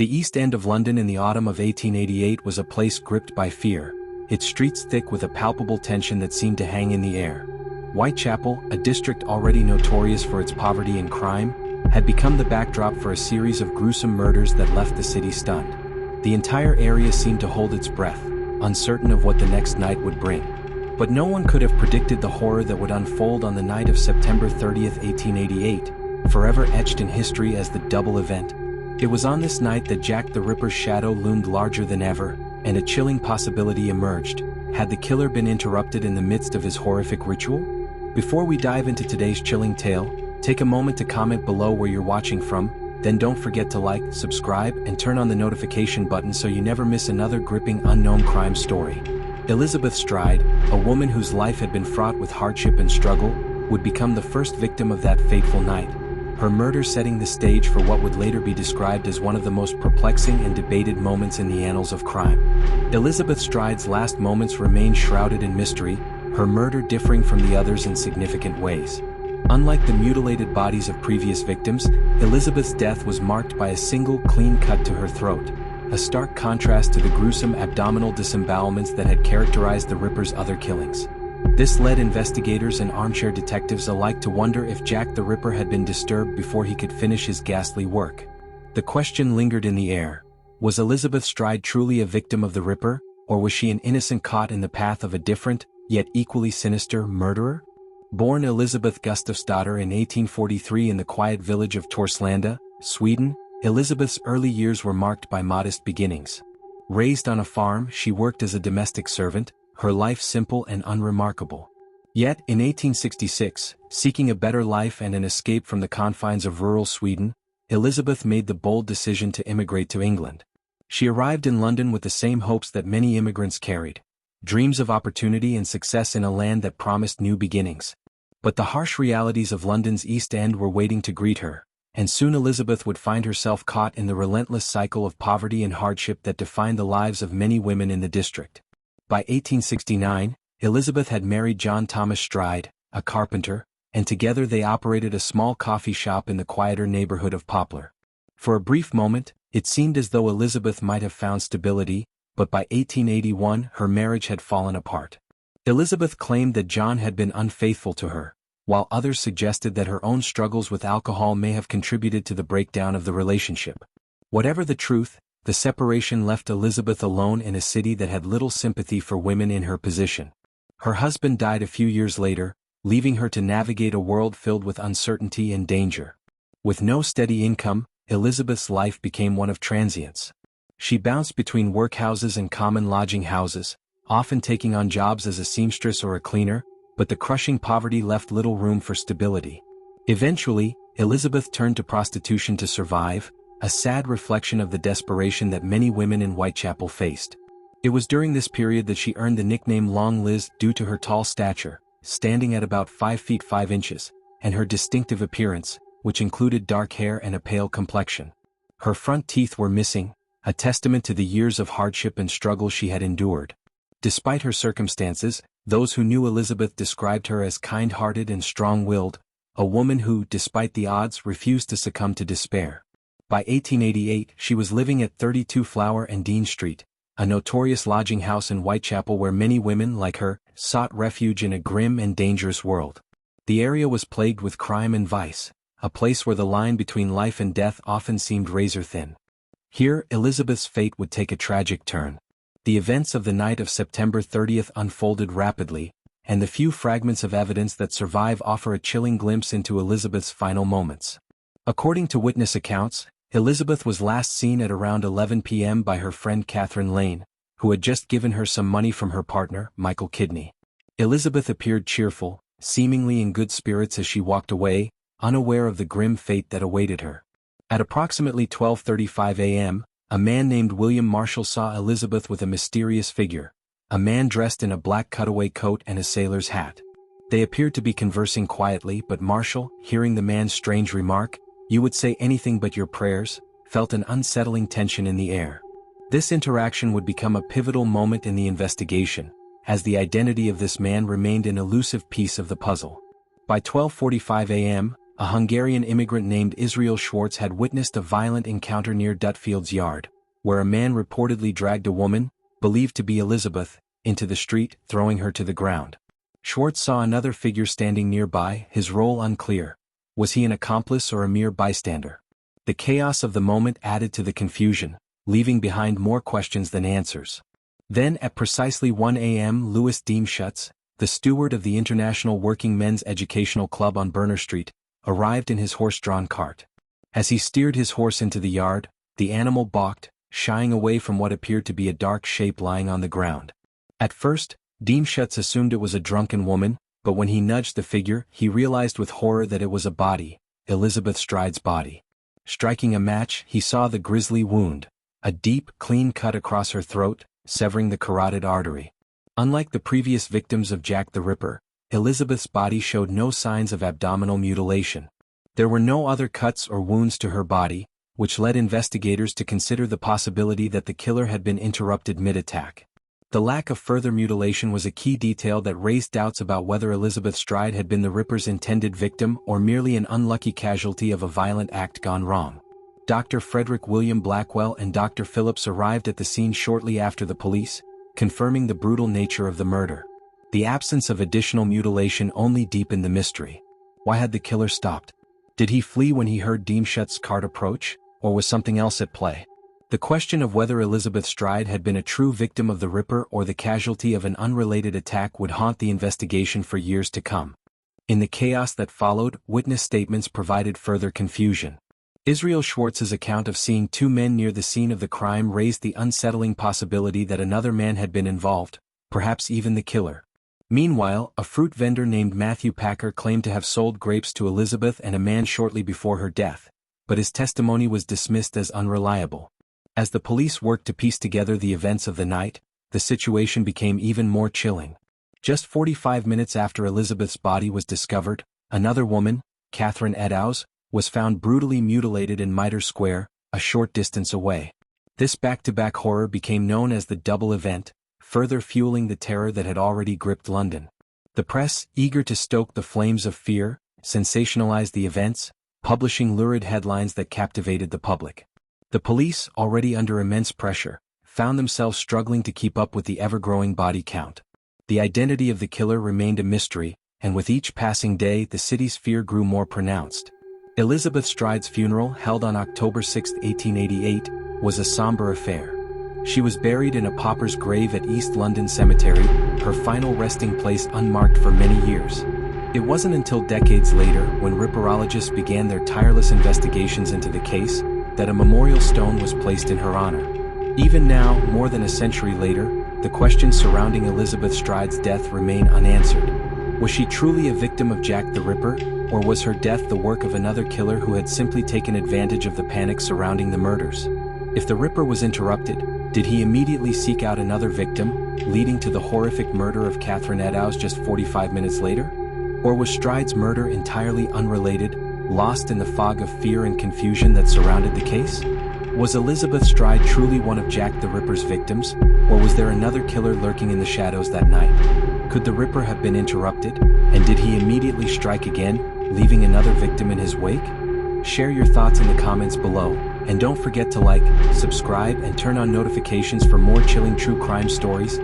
The East End of London in the autumn of 1888 was a place gripped by fear, its streets thick with a palpable tension that seemed to hang in the air. Whitechapel, a district already notorious for its poverty and crime, had become the backdrop for a series of gruesome murders that left the city stunned. The entire area seemed to hold its breath, uncertain of what the next night would bring. But no one could have predicted the horror that would unfold on the night of September 30th, 1888, forever etched in history as the double event. It was on this night that Jack the Ripper's shadow loomed larger than ever, and a chilling possibility emerged. Had the killer been interrupted in the midst of his horrific ritual? Before we dive into today's chilling tale, take a moment to comment below where you're watching from, then don't forget to like, subscribe, and turn on the notification button so you never miss another gripping unknown crime story. Elizabeth Stride, a woman whose life had been fraught with hardship and struggle, would become the first victim of that fateful night. Her murder setting the stage for what would later be described as one of the most perplexing and debated moments in the annals of crime. Elizabeth Stride's last moments remain shrouded in mystery, her murder differing from the others in significant ways. Unlike the mutilated bodies of previous victims, Elizabeth's death was marked by a single clean cut to her throat, a stark contrast to the gruesome abdominal disembowelments that had characterized the Ripper's other killings. This led investigators and armchair detectives alike to wonder if Jack the Ripper had been disturbed before he could finish his ghastly work. The question lingered in the air: was Elizabeth Stride truly a victim of the Ripper, or was she an innocent caught in the path of a different, yet equally sinister, murderer? Born Elizabeth Gustafsdotter in 1843 in the quiet village of Torslanda, Sweden, Elizabeth's early years were marked by modest beginnings. Raised on a farm, she worked as a domestic servant, her life simple and unremarkable. Yet, in 1866, seeking a better life and an escape from the confines of rural Sweden, Elizabeth made the bold decision to immigrate to England. She arrived in London with the same hopes that many immigrants carried: dreams of opportunity and success in a land that promised new beginnings. But the harsh realities of London's East End were waiting to greet her, and soon Elizabeth would find herself caught in the relentless cycle of poverty and hardship that defined the lives of many women in the district. By 1869, Elizabeth had married John Thomas Stride, a carpenter, and together they operated a small coffee shop in the quieter neighborhood of Poplar. For a brief moment, it seemed as though Elizabeth might have found stability, but by 1881 her marriage had fallen apart. Elizabeth claimed that John had been unfaithful to her, while others suggested that her own struggles with alcohol may have contributed to the breakdown of the relationship. Whatever the truth, the separation left Elizabeth alone in a city that had little sympathy for women in her position. Her husband died a few years later, leaving her to navigate a world filled with uncertainty and danger. With no steady income, Elizabeth's life became one of transience. She bounced between workhouses and common lodging houses, often taking on jobs as a seamstress or a cleaner, but the crushing poverty left little room for stability. Eventually, Elizabeth turned to prostitution to survive, a sad reflection of the desperation that many women in Whitechapel faced. It was during this period that she earned the nickname Long Liz due to her tall stature, standing at about 5 feet 5 inches, and her distinctive appearance, which included dark hair and a pale complexion. Her front teeth were missing, a testament to the years of hardship and struggle she had endured. Despite her circumstances, those who knew Elizabeth described her as kind-hearted and strong-willed, a woman who, despite the odds, refused to succumb to despair. By 1888, she was living at 32 Flower and Dean Street, a notorious lodging house in Whitechapel where many women like her sought refuge in a grim and dangerous world. The area was plagued with crime and vice, a place where the line between life and death often seemed razor-thin. Here, Elizabeth's fate would take a tragic turn. The events of the night of September 30th unfolded rapidly, and the few fragments of evidence that survive offer a chilling glimpse into Elizabeth's final moments. According to witness accounts, Elizabeth was last seen at around 11 p.m. by her friend Catherine Lane, who had just given her some money from her partner, Michael Kidney. Elizabeth appeared cheerful, seemingly in good spirits as she walked away, unaware of the grim fate that awaited her. At approximately 12:35 a.m., a man named William Marshall saw Elizabeth with a mysterious figure, a man dressed in a black cutaway coat and a sailor's hat. They appeared to be conversing quietly, but Marshall, hearing the man's strange remark, "You would say anything but your prayers," felt an unsettling tension in the air. This interaction would become a pivotal moment in the investigation, as the identity of this man remained an elusive piece of the puzzle. By 12:45 a.m., a Hungarian immigrant named Israel Schwartz had witnessed a violent encounter near Dutfield's yard, where a man reportedly dragged a woman, believed to be Elizabeth, into the street, throwing her to the ground. Schwartz saw another figure standing nearby, his role unclear. Was he an accomplice or a mere bystander? The chaos of the moment added to the confusion, leaving behind more questions than answers. Then at precisely 1 a.m. Louis Diemschutz, the steward of the International Working Men's Educational Club on Berner Street, arrived in his horse-drawn cart. As he steered his horse into the yard, the animal balked, shying away from what appeared to be a dark shape lying on the ground. At first, Diemschutz assumed it was a drunken woman, but when he nudged the figure, he realized with horror that it was a body, Elizabeth Stride's body. Striking a match, he saw the grisly wound, a deep, clean cut across her throat, severing the carotid artery. Unlike the previous victims of Jack the Ripper, Elizabeth's body showed no signs of abdominal mutilation. There were no other cuts or wounds to her body, which led investigators to consider the possibility that the killer had been interrupted mid-attack. The lack of further mutilation was a key detail that raised doubts about whether Elizabeth Stride had been the Ripper's intended victim or merely an unlucky casualty of a violent act gone wrong. Dr. Frederick William Blackwell and Dr. Phillips arrived at the scene shortly after the police, confirming the brutal nature of the murder. The absence of additional mutilation only deepened the mystery. Why had the killer stopped? Did he flee when he heard Diemschutz's cart approach, or was something else at play? The question of whether Elizabeth Stride had been a true victim of the Ripper or the casualty of an unrelated attack would haunt the investigation for years to come. In the chaos that followed, witness statements provided further confusion. Israel Schwartz's account of seeing two men near the scene of the crime raised the unsettling possibility that another man had been involved, perhaps even the killer. Meanwhile, a fruit vendor named Matthew Packer claimed to have sold grapes to Elizabeth and a man shortly before her death, but his testimony was dismissed as unreliable. As the police worked to piece together the events of the night, the situation became even more chilling. Just 45 minutes after Elizabeth's body was discovered, another woman, Catherine Eddowes, was found brutally mutilated in Mitre Square, a short distance away. This back-to-back horror became known as the double event, further fueling the terror that had already gripped London. The press, eager to stoke the flames of fear, sensationalized the events, publishing lurid headlines that captivated the public. The police, already under immense pressure, found themselves struggling to keep up with the ever-growing body count. The identity of the killer remained a mystery, and with each passing day the city's fear grew more pronounced. Elizabeth Stride's funeral, held on October 6, 1888, was a somber affair. She was buried in a pauper's grave at East London Cemetery, her final resting place unmarked for many years. It wasn't until decades later, when Ripperologists began their tireless investigations into the case, that a memorial stone was placed in her honor. Even now, more than a century later, the questions surrounding Elizabeth Stride's death remain unanswered. Was she truly a victim of Jack the Ripper, or was her death the work of another killer who had simply taken advantage of the panic surrounding the murders? If the Ripper was interrupted, did he immediately seek out another victim, leading to the horrific murder of Catherine Eddowes just 45 minutes later? Or was Stride's murder entirely unrelated, lost in the fog of fear and confusion that surrounded the case? Was Elizabeth Stride truly one of Jack the Ripper's victims, or was there another killer lurking in the shadows that night? Could the Ripper have been interrupted, and did he immediately strike again, leaving another victim in his wake? Share your thoughts in the comments below, and don't forget to like, subscribe and turn on notifications for more chilling true crime stories.